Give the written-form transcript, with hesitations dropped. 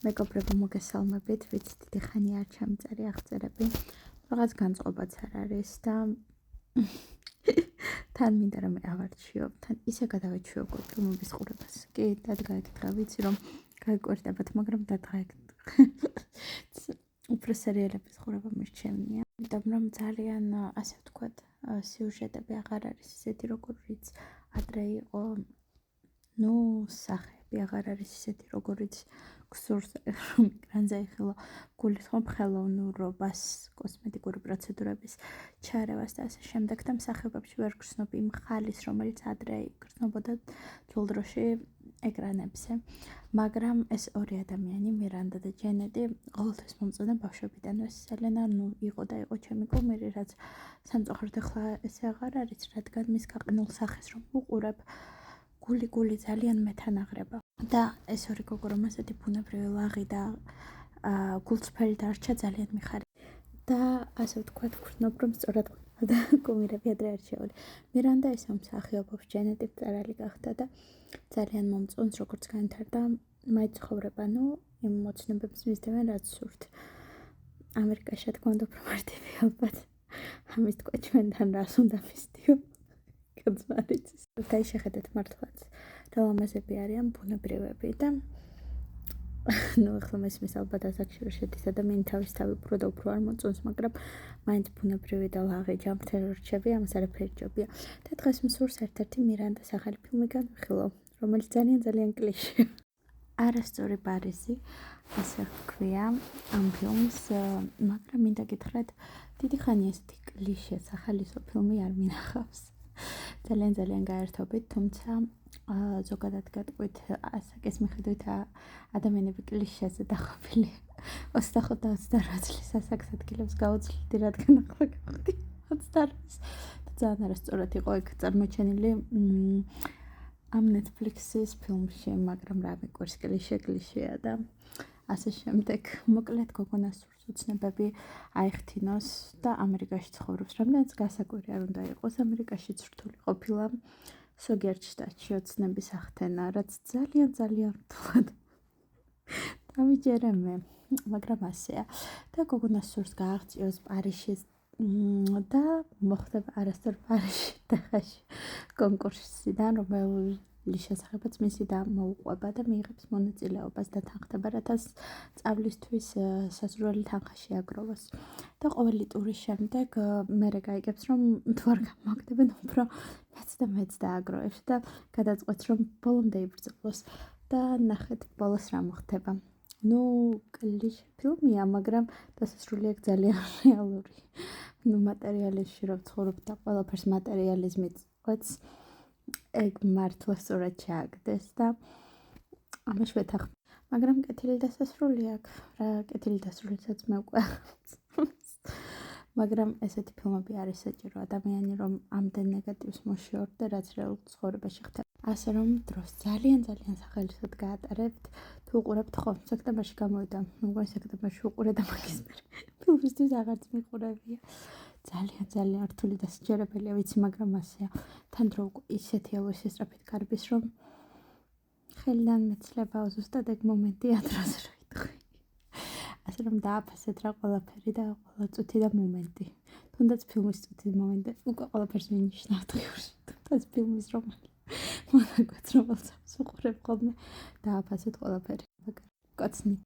მეგობრებო, მოგესალმებით, ვიცი დიდი ხანი არ ჩამწერი აღწერები, რაღაც განწყობაც არ არის და თან მინდა რომ ავარჩიო, თან ისე გადავეჩვიო ფილმების ყურებას. კი, დადგაეკითხა, ვიცი რომ გაიკვირდებათ, მაგრამ უფრო სერიალების ყურება მირჩევნია. იმიტომ რომ ძალიან, ასე ვთქვათ, სიუჟეტები აღარ არის ისეთი, როგორიც ადრე იყო. სახეები აღარ არის ისეთი, როგორიც გსურს რომ ეკრანზე იხილო, გულისხმობ ხელოვნურობას, კოსმეტიკური პროცედურების ჩარევას და ასე შემდეგ და მსახიობებში ვერ გრძნობ იმ ხალის, რომელიც ადრე გრძნობოდა ძველ დროში ეკრანებზე. მაგრამ ეს ორი ადამიანი, მირანდა და ჯენეტი, ყოველთვის მომწონდა ბავშვობიდანვე. სელენა იყო და იყო ჩემი კუმირი, რაც სამწუხაროდ ახლა ესე აღარ არის, რადგან მის გაყინულ სახეს რომ ვუყურებ, გული ძალიან მეთან აღრება. და ეს ორი გოგო რომ ასეთი ბუნებრივი ლაღი და გულწრფელი დარჩა, ძალიან მიხარია. და ასე ვთქვათ, ვგრძნობ რომ სწორად და კუმირები ადრე არ შეეული. მირანდა ისე მსახიობობს, ჯენეტი მწერალი გახდა და ძალიან მომწონს, როგორც განვითარდა მაიცხოვრება, იმ მოცნებებს მისდევენ, რაც სურთ. ამერიკაში თქმა უნდა უფრო მარტივი ალბათ. ამის თქვა ჩვენთან რას უნდა მისდიო. კაცმარიცის. და შეხედეთ მართლაც, რა ლამაზები არიან ბუნებრივები და ახლა მესმის ალბათ ასაკში ვერ შედის ადამიანი თავის უფრო და უფრო არ მოწონს, მაგრამ მაინც ბუნებრივი და ლაღი ჯანმრთელი რჩები, ამას არაფერი ჯობია. და დღეს მსურს ერთ-ერთი მირანდას ახალი ფილმი განვიხილო, რომელიც ძალიან კლიშეა. არასწორი პარიზი, ასე ვქვია ამ ფილმს, მაგრამ მინდა გითხრათ, დიდი ხანი ესეთი კლიშე სახალისო ფილმი არ მინახავს. ძალიან გაერთობით, თუმცა ზოგადად გეტყვით, ასაკის მიხედვით ადამიანები კლიშეზე დაყოფილია. 25 და 28 წლის ასაკს ადგილებს გაუცლიდი, რადგან ახლა გავხდი 28-ის. და ძალიან არასწორად იყო ეგ წარმოჩენილი ამ Netflix-ის ფილმში, მაგრამ რა მიყვარს კლიშეა და ასე შემდეგ. მოკლედ გოგონას სურს უცნებები აიხთინოს და ამერიკაში ცხოვრობს. რამდენიც გასაკვირი არ უნდა იყოს, ამერიკაშიც რთული ყოფილა ზოგიერთ შტატში ოცნების ახდენა, რაც ძალიან რთულად დავიჯერე მე, მაგრამ ასეა. და გოგონას სურს გააღწიოს პარიზში და მოხდება არასდროს პარიზში დახაში კონკურსიდან, რომლის შესახებაც მისი და მოუყვება და მიიღებს მონაწილეობას და თანხდება, რათა სწავლისთვის სასურველი თანხა შეაგროვოს. და ყოველი ტურის შემდეგ მერე გაიგებს, რომ თუ არ გამოგდებენ, უფრო მეც დააგროვებს და გადაწყვეტს, რომ ბოლომდე იბრძოლოს და ნახეთ ბოლოს რა მოხდება. კლიშე ფილმია, მაგრამ დასასრული აქ ძალიან რეალური. მატერიალიზმში რომ ცხოვრობ და ყველაფერს მატერიალიზმით ყვეთს, ეგ მართლა სწორად ჩააგდეს და ამას ვეთახმ. მაგრამ კეთილი დასასრული აქვს, რა კეთილი დასასრულიც მე უკვე მაგრამ ესეთი ფილმები არის საჭირო ადამიანი რომ ამდენ ნეგატივს მოშორდა, რაც რეალურ ცხოვრებაში ხდება. ასე რომ დროს ძალიან სახალისოდ გაატარებთ, თუ უყურებთ ხომ, სექტემბერში გამოვიდა, მგონი სექტემბერში უყურე და მაგის მერე ფილმისთვის აღარც მიყურებია. ძალიან რთული და სჯერებელია, ვიცი, მაგრამ ასეა. თან დრო ისეთი ელვისი სწრაფით გარბის, რომ ხელიდან მეცლება ზუსტად ეგ მომენტია დროზე რო იტყვი. ასე რომ დააფასეთ რა ყველაფერი და ყველა წუთი და მომენტი. თუნდაც ფილმის წუთი მომენტი, უკვე ყველაფერს მინიშნავთ ღირში. თუნდაც ფილმის რომანი. მონაკვეთს, რომელსაც უყურებ ხოლმე, დააფასეთ ყველაფერი. კაცნი.